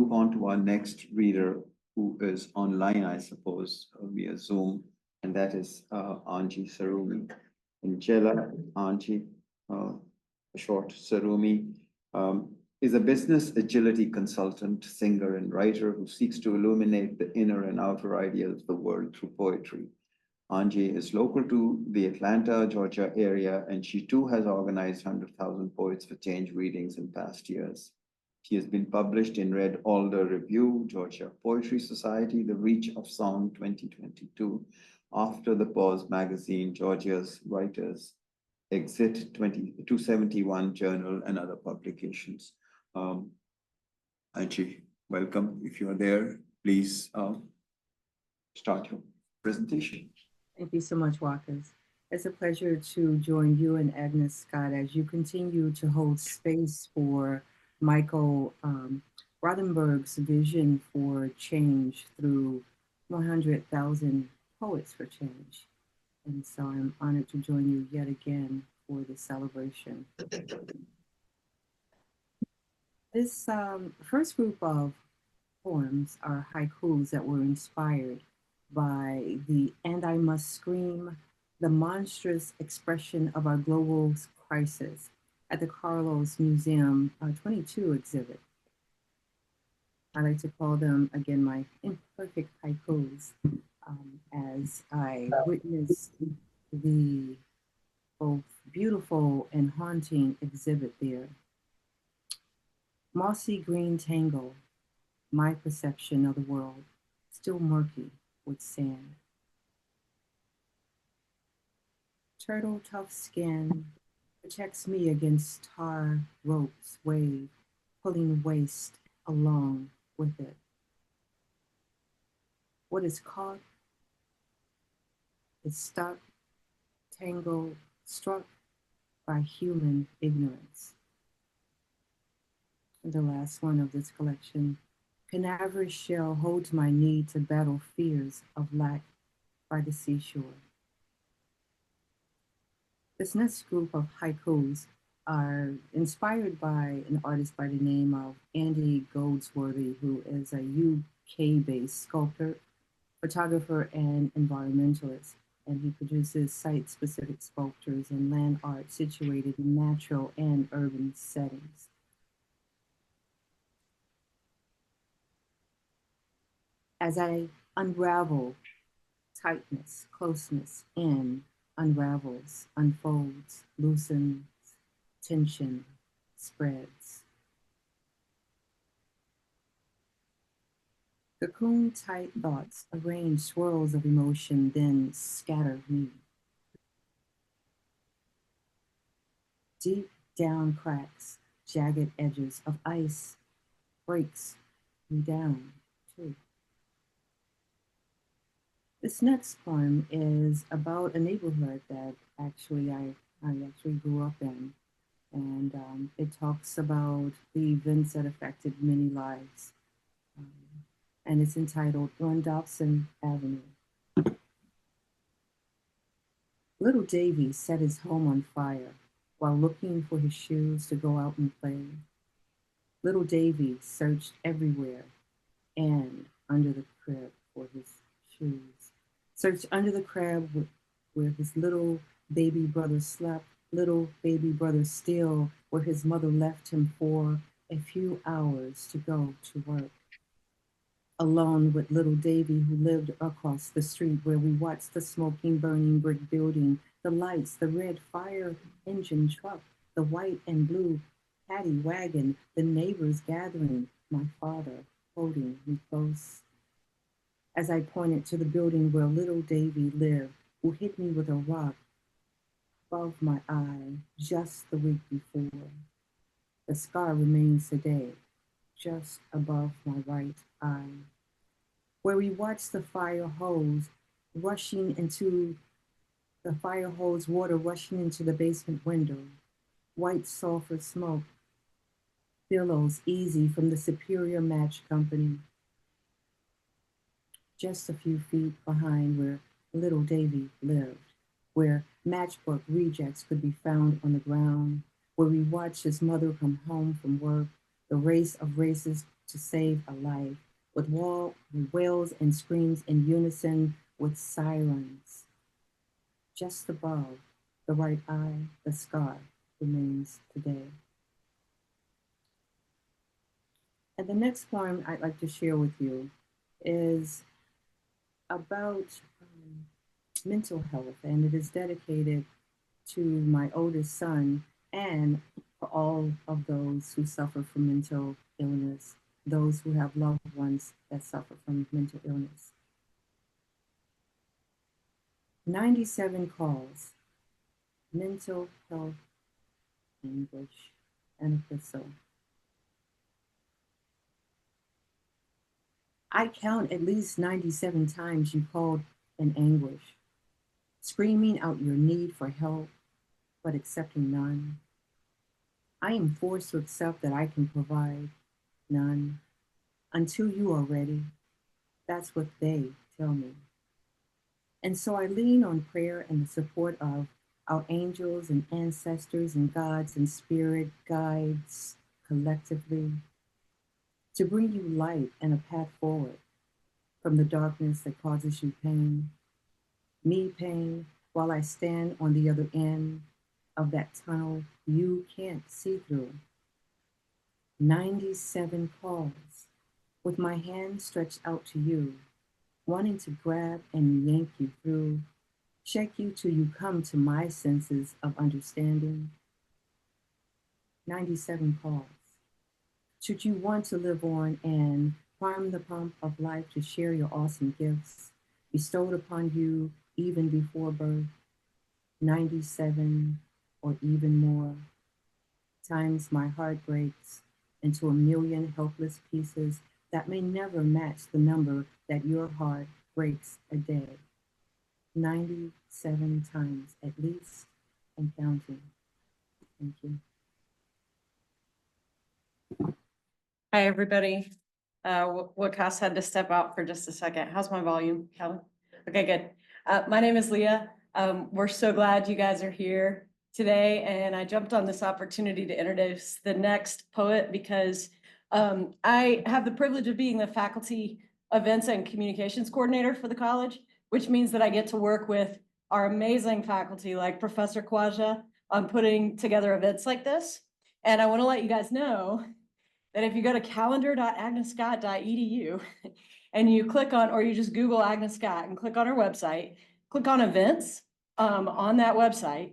move on to our next reader, who is online, I suppose, via Zoom, and that is Anji Sarumi. Angela, Anji, short Sarumi, is a business agility consultant, singer, and writer who seeks to illuminate the inner and outer ideas of the world through poetry. Anji is local to the Atlanta, Georgia area, and she too has organized 100,000 Poets for Change readings in past years. She has been published in Red Alder Review, Georgia Poetry Society, The Reach of Song 2022, After the Pause magazine, Georgia's Writers, Exit 271 Journal, and other publications. Anji, welcome. If you're there, please start your presentation. Thank you so much, Walkers. It's a pleasure to join you and Agnes Scott as you continue to hold space for Michael Rothenberg's vision for change through 100,000 Poets for Change. And so I'm honored to join you yet again for this celebration. This first group of poems are haikus that were inspired by the "And I Must Scream," the monstrous expression of our global crisis at the Carlos Museum 22 exhibit. I like to call them, again, my imperfect haikus, as I witnessed the both beautiful and haunting exhibit there. Mossy green tangle, my perception of the world, still murky with sand. Turtle tough skin protects me against tar ropes wave, pulling waste along with it. What is caught is stuck, tangled, struck by human ignorance. And the last one of this collection, Canaverous shell holds my need to battle fears of lack by the seashore. This next group of haikus are inspired by an artist by the name of Andy Goldsworthy, who is a UK-based sculptor, photographer, and environmentalist. And he produces site-specific sculptures and land art situated in natural and urban settings. As I unravel tightness, closeness, and unravels, unfolds, loosens, tension spreads. Cocoon tight thoughts arrange swirls of emotion, then scatter me. Deep down cracks, jagged edges of ice breaks me down too. This next poem is about a neighborhood that actually I actually grew up in. And it talks about the events that affected many lives. And it's entitled On Dobson Avenue. Little Davy set his home on fire while looking for his shoes to go out and play. Little Davy searched everywhere and under the crib for his shoes. Searched under the crib where his little baby brother slept, little baby brother still, where his mother left him for a few hours to go to work. Alone with little Davy, who lived across the street, where we watched the smoking, burning brick building, the lights, the red fire engine truck, the white and blue paddy wagon, the neighbors gathering, my father holding me close. As I pointed to the building where little Davy lived, who hit me with a rock above my eye just the week before. The scar remains today, just above my right eye, where we watched the fire hose water rushing into the basement window, white sulfur smoke billows easy from the Superior Match Company. Just a few feet behind where little Davy lived, where matchbook rejects could be found on the ground, where we watched his mother come home from work, the race of races to save a life, with wails and screams in unison with sirens. Just above the right eye, the scar remains today. And the next poem I'd like to share with you is about mental health, and it is dedicated to my oldest son and for all of those who suffer from mental illness, those who have loved ones that suffer from mental illness. 97 calls, mental health anguish, and epistle. I count at least 97 times you called in anguish, screaming out your need for help, but accepting none. I am forced to accept that I can provide none until you are ready. That's what they tell me. And so I lean on prayer and the support of our angels and ancestors and gods and spirit guides collectively to bring you light and a path forward from the darkness that causes you pain, me pain, while I stand on the other end of that tunnel you can't see through. 97 calls with my hand stretched out to you, wanting to grab and yank you through, shake you till you come to my senses of understanding. 97 calls. Should you want to live on and prime the pump of life to share your awesome gifts bestowed upon you even before birth, 97 or even more times my heart breaks into a million helpless pieces that may never match the number that your heart breaks a day. 97 times at least and counting. Thank you. Hi, everybody. Wakas had to step out for just a second. How's my volume, Kelly? Okay, good. My name is Leah. We're so glad you guys are here today, and I jumped on this opportunity to introduce the next poet because I have the privilege of being the faculty events and communications coordinator for the college, which means that I get to work with our amazing faculty like Professor Kwaja on putting together events like this. And I want to let you guys know that if you go to calendar.agnescott.edu and you click on, or you just Google Agnes Scott and click on our website, click on events on that website,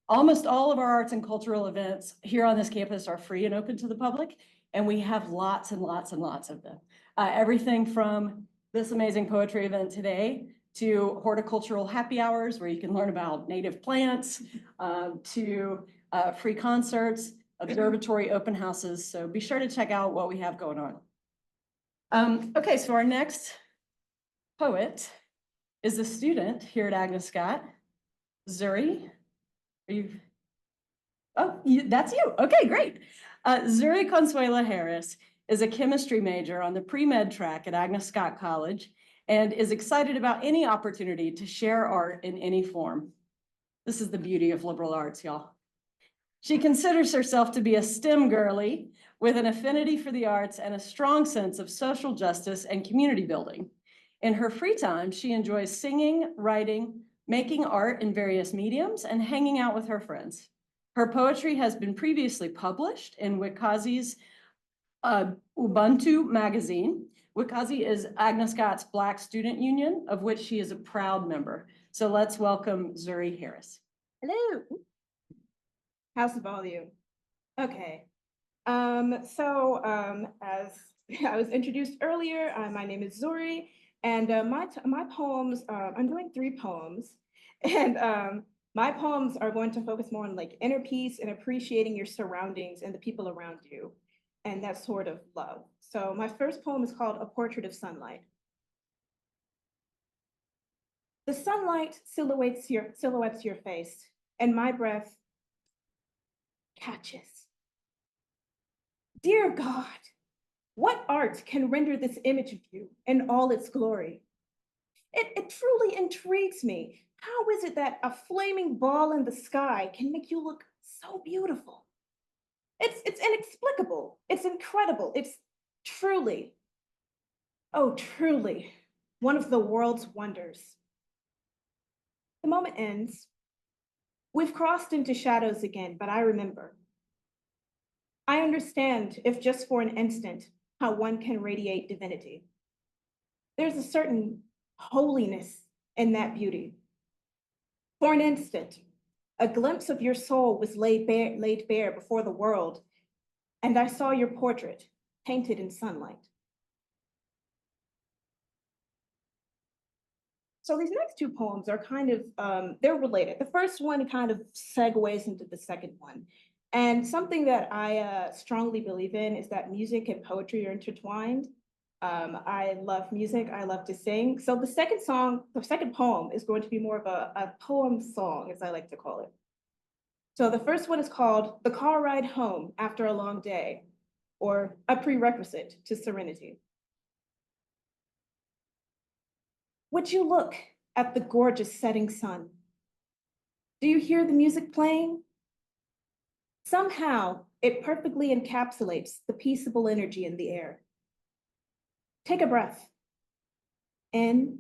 almost all of our arts and cultural events here on this campus are free and open to the public. And we have lots and lots and lots of them. Everything from this amazing poetry event today to horticultural happy hours where you can learn about native plants, to free concerts, observatory open houses. So be sure to check out what we have going on. Okay, so our next poet is a student here at Agnes Scott. Zuri, are you? Oh, that's you. Okay, great. Zuri Consuela Harris is a chemistry major on the pre-med track at Agnes Scott College and is excited about any opportunity to share art in any form. This is the beauty of liberal arts, y'all. She considers herself to be a STEM girly with an affinity for the arts and a strong sense of social justice and community building. In her free time, she enjoys singing, writing, making art in various mediums, and hanging out with her friends. Her poetry has been previously published in Wikazi's Ubuntu magazine. Wikazi is Agnes Scott's Black Student Union, of which she is a proud member. So let's welcome Zuri Harris. Hello. How's the volume? Okay. As I was introduced earlier, my name is Zuri, and my poems, I'm doing 3 poems, and my poems are going to focus more on like inner peace and appreciating your surroundings and the people around you, and that sort of love. So my first poem is called A Portrait of Sunlight. The sunlight silhouettes your face, and my breath catches. Dear God, what art can render this image of you in all its glory? It truly intrigues me. How is it that a flaming ball in the sky can make you look so beautiful? It's inexplicable. It's incredible. It's Truly, oh, truly, one of the world's wonders. The moment ends. We've crossed into shadows again, but I remember. I understand, if just for an instant, how one can radiate divinity. There's a certain holiness in that beauty. For an instant, a glimpse of your soul was laid bare before the world, and I saw your portrait painted in sunlight. So these next two poems are kind of, they're related. The first one kind of segues into the second one. And something that I strongly believe in is that music and poetry are intertwined. I love music, I love to sing. So the second poem is going to be more of a poem song, as I like to call it. So the first one is called The Car Ride Home After a Long Day, or a prerequisite to serenity. Would you look at the gorgeous setting sun? Do you hear the music playing? Somehow, it perfectly encapsulates the peaceable energy in the air. Take a breath. In,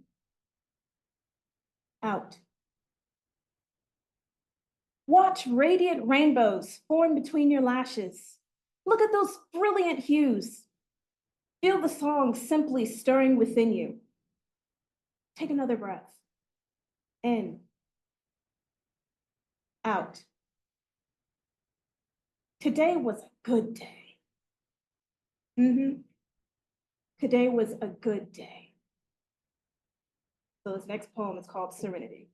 out. Watch radiant rainbows form between your lashes. Look at those brilliant hues. Feel the song simply stirring within you. Take another breath. In, out. Today was a good day. Today was a good day. So this next poem is called Serenity.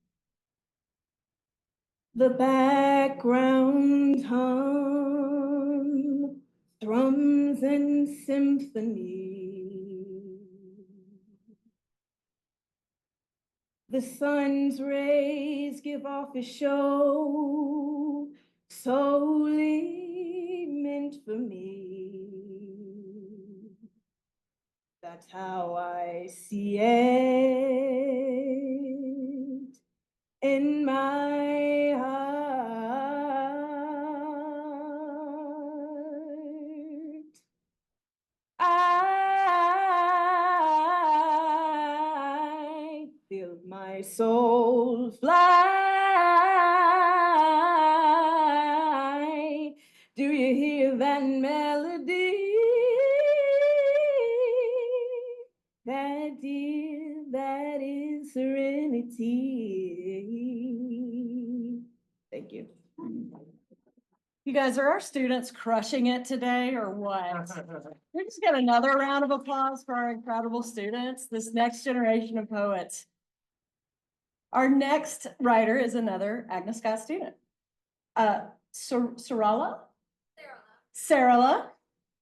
The background hum thrums in symphony. The sun's rays give off a show solely meant for me. That's how I see it in my heart. I feel my soul fly. Do you hear that melody? That is serenity. Thank you. You guys, are our students crushing it today or what? We just get another round of applause for our incredible students, this next generation of poets. Our next writer is another Agnes Scott student. Sarala? Sarala.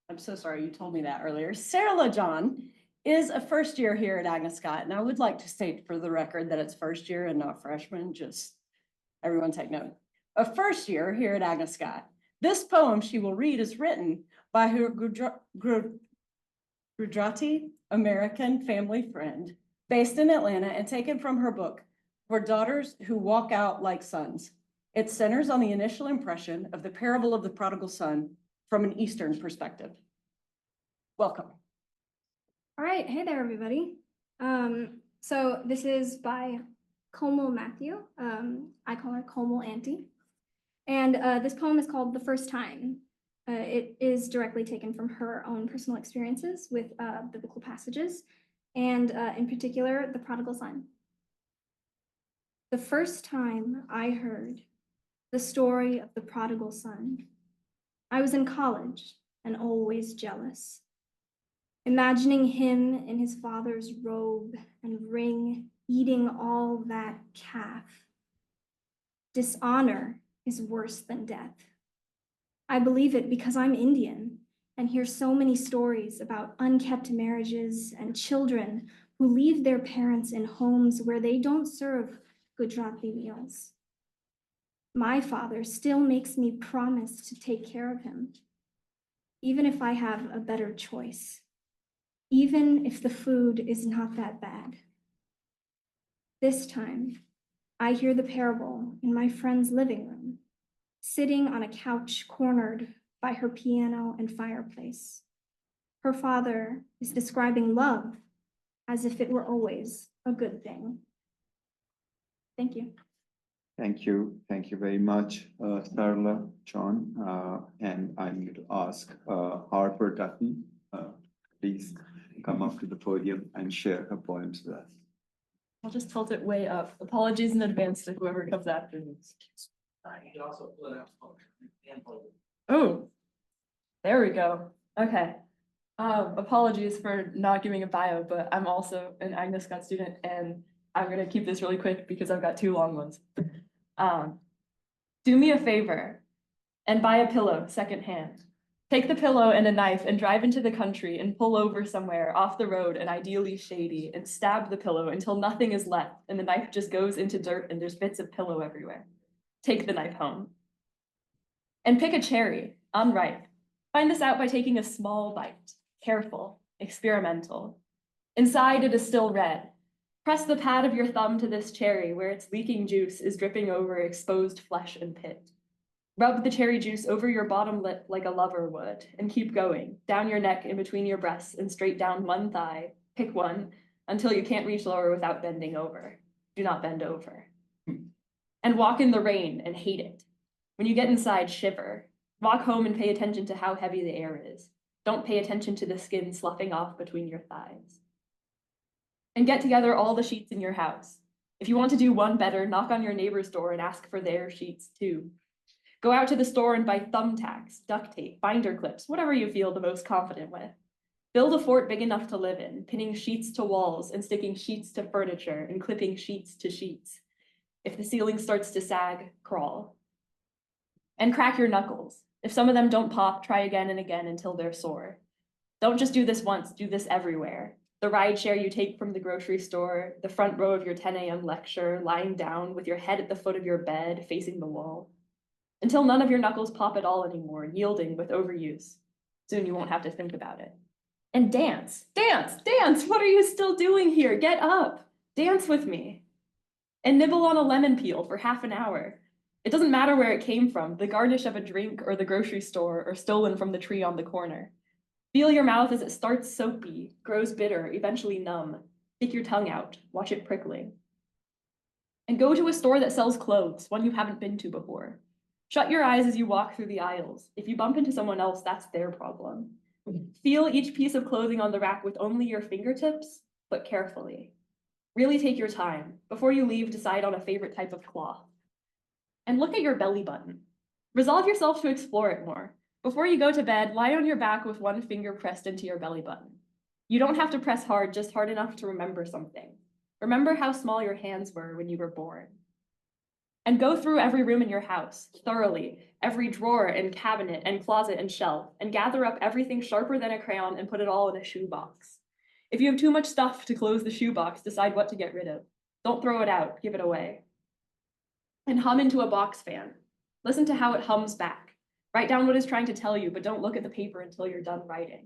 I'm so sorry, you told me that earlier. Sarala John is a first year here at Agnes Scott, and I would like to state for the record that it's first year and not freshman, just everyone take note. A first year here at Agnes Scott. This poem she will read is written by her Gujarati American family friend based in Atlanta and taken from her book, For Daughters Who Walk Out Like Sons. It centers on the initial impression of the parable of the prodigal son from an Eastern perspective. Welcome. All right, hey there, everybody. So this is by Komal Matthew. I call her Komal Auntie. And this poem is called The First Time. It is directly taken from her own personal experiences with biblical passages, and in particular, the prodigal son. The first time I heard the story of the prodigal son, I was in college and always jealous. Imagining him in his father's robe and ring, eating all that calf. Dishonor is worse than death. I believe it because I'm Indian and hear so many stories about unkept marriages and children who leave their parents in homes where they don't serve Gujarati meals. My father still makes me promise to take care of him, even if I have a better choice. Even if the food is not that bad. This time, I hear the parable in my friend's living room, sitting on a couch cornered by her piano and fireplace. her father is describing love as if it were always a good thing. Thank you. Thank you. Thank you very much, Sarala, John. And I'm going to ask Harper Dutton, please come up to the podium and share her poems with us. I'll just tilt it way up. Apologies in advance to whoever comes after this. Oh, there we go. Okay. Apologies for not giving a bio, but I'm also an Agnes Scott student, and I'm gonna keep this really quick because I've got 2 long ones. Do me a favor and buy a pillow secondhand. Take the pillow and a knife and drive into the country and pull over somewhere off the road and ideally shady and stab the pillow until nothing is left and the knife just goes into dirt and there's bits of pillow everywhere. Take the knife home. And pick a cherry, unripe. Find this out by taking a small bite. Careful, experimental. Inside it is still red. Press the pad of your thumb to this cherry where its leaking juice is dripping over exposed flesh and pit. Rub the cherry juice over your bottom lip like a lover would, and keep going, down your neck in between your breasts and straight down one thigh. Pick one, until you can't reach lower without bending over. Do not bend over. And walk in the rain and hate it. When you get inside, shiver. Walk home and pay attention to how heavy the air is. Don't pay attention to the skin sloughing off between your thighs. And get together all the sheets in your house. If you want to do one better, knock on your neighbor's door and ask for their sheets too. Go out to the store and buy thumbtacks, duct tape, binder clips, whatever you feel the most confident with. Build a fort big enough to live in, pinning sheets to walls and sticking sheets to furniture and clipping sheets to sheets. If the ceiling starts to sag, crawl. And crack your knuckles. If some of them don't pop, try again and again until they're sore. Don't just do this once, do this everywhere. The ride share you take from the grocery store, the front row of your 10 a.m. lecture, lying down with your head at the foot of your bed, facing the wall. Until none of your knuckles pop at all anymore, yielding with overuse. Soon you won't have to think about it. And dance, dance, dance! What are you still doing here? Get up! Dance with me. And nibble on a lemon peel for half an hour. It doesn't matter where it came from, the garnish of a drink or the grocery store or stolen from the tree on the corner. Feel your mouth as it starts soapy, grows bitter, eventually numb. Stick your tongue out, watch it prickling. And go to a store that sells clothes, one you haven't been to before. Shut your eyes as you walk through the aisles. If you bump into someone else, that's their problem. Feel each piece of clothing on the rack with only your fingertips, but carefully. Really take your time. Before you leave, decide on a favorite type of cloth. And look at your belly button. Resolve yourself to explore it more. Before you go to bed, lie on your back with one finger pressed into your belly button. You don't have to press hard, just hard enough to remember something. Remember how small your hands were when you were born. And go through every room in your house, thoroughly, every drawer and cabinet and closet and shelf, and gather up everything sharper than a crayon and put it all in a shoebox. If you have too much stuff to close the shoebox, decide what to get rid of. Don't throw it out, give it away. And hum into a box fan. Listen to how it hums back. Write down what it's trying to tell you, but don't look at the paper until you're done writing.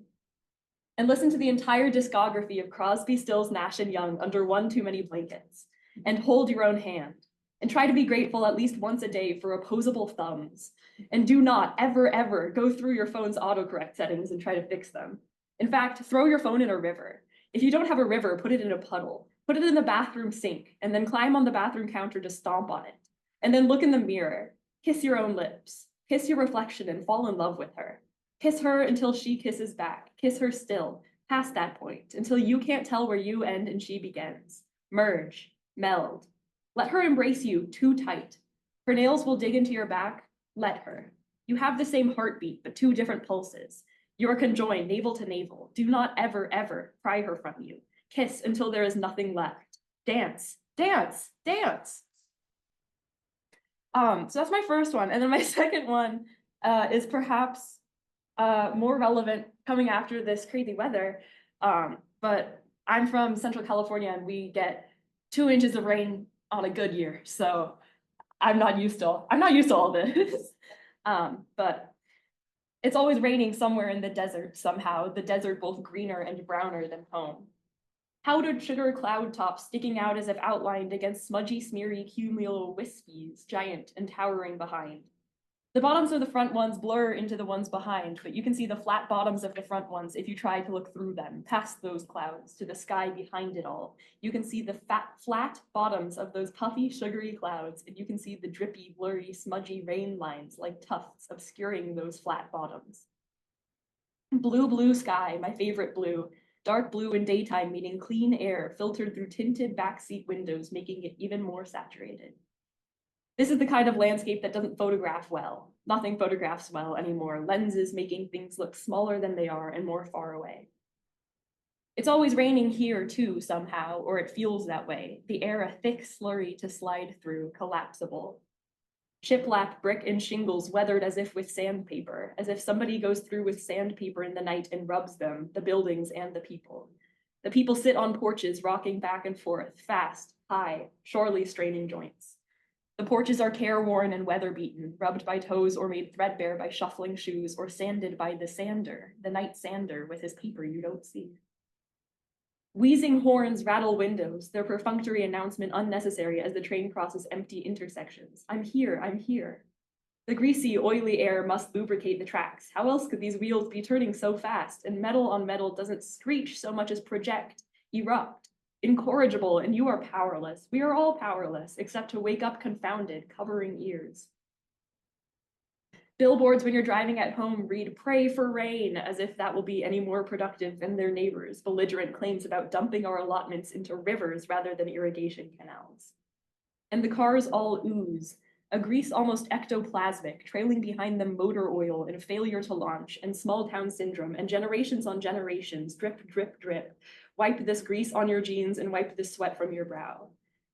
And listen to the entire discography of Crosby, Stills, Nash & Young under one too many blankets. And hold your own hand. And try to be grateful at least once a day for opposable thumbs. And do not ever, ever go through your phone's autocorrect settings and try to fix them. In fact, throw your phone in a river. If you don't have a river, put it in a puddle. Put it in the bathroom sink, and then climb on the bathroom counter to stomp on it. And then look in the mirror. Kiss your own lips. Kiss your reflection and fall in love with her. Kiss her until she kisses back. Kiss her still, past that point, until you can't tell where you end and she begins. Merge, meld. Let her embrace you too tight. Her nails will dig into your back. Let her. You have the same heartbeat, but 2 different pulses. You are conjoined navel to navel. Do not ever, ever pry her from you. Kiss until there is nothing left. Dance, dance, dance. So that's my first one. And then my second one is perhaps more relevant coming after this crazy weather. But I'm from Central California and we get 2 inches of rain on a good year. So I'm not used to all this. But it's always raining somewhere in the desert somehow, the desert both greener and browner than home. Powdered sugar cloud tops sticking out as if outlined against smudgy, smeary cumulo wispies, giant and towering behind. The bottoms of the front ones blur into the ones behind, but you can see the flat bottoms of the front ones if you try to look through them, past those clouds, to the sky behind it all. You can see the flat bottoms of those puffy, sugary clouds, and you can see the drippy, blurry, smudgy rain lines like tufts obscuring those flat bottoms. Blue, blue sky, my favorite blue. Dark blue in daytime, meaning clean air filtered through tinted backseat windows, making it even more saturated. This is the kind of landscape that doesn't photograph well. Nothing photographs well anymore. Lenses making things look smaller than they are and more far away. It's always raining here too, somehow, or it feels that way. The air a thick slurry to slide through, collapsible. Shiplap brick and shingles weathered as if with sandpaper, as if somebody goes through with sandpaper in the night and rubs them, the buildings and the people. The people sit on porches, rocking back and forth, fast, high, surely straining joints. The porches are careworn and weather-beaten, rubbed by toes or made threadbare by shuffling shoes, or sanded by the sander, the night sander with his paper you don't see. Wheezing horns rattle windows, their perfunctory announcement unnecessary as the train crosses empty intersections. I'm here, I'm here. The greasy, oily air must lubricate the tracks. How else could these wheels be turning so fast? And metal on metal doesn't screech so much as project, erupt. Incorrigible, and you are powerless. We are all powerless, except to wake up confounded, covering ears. Billboards when you're driving at home read, "Pray for rain," as if that will be any more productive than their neighbors' belligerent claims about dumping our allotments into rivers rather than irrigation canals. And the cars all ooze, a grease almost ectoplasmic, trailing behind them motor oil and failure to launch, and small town syndrome, and generations on generations, drip, drip, drip. Wipe this grease on your jeans and wipe this sweat from your brow.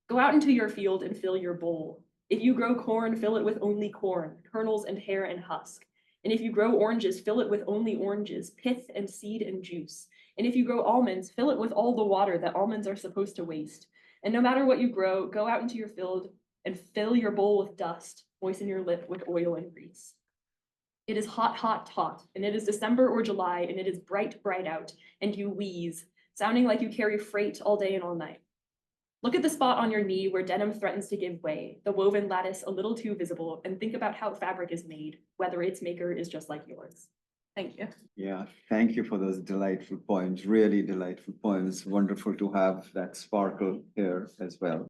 Go out into your field and fill your bowl. If you grow corn, fill it with only corn, kernels and hair and husk. And if you grow oranges, fill it with only oranges, pith and seed and juice. And if you grow almonds, fill it with all the water that almonds are supposed to waste. And no matter what you grow, go out into your field and fill your bowl with dust, moisten your lip with oil and grease. It is hot, hot, hot, and it is December or July, and it is bright, bright out, and you wheeze, sounding like you carry freight all day and all night. Look at the spot on your knee where denim threatens to give way, the woven lattice a little too visible, and think about how fabric is made, whether its maker is just like yours. Thank you. Yeah, thank you for those delightful poems, really delightful poems. Wonderful to have that sparkle here as well.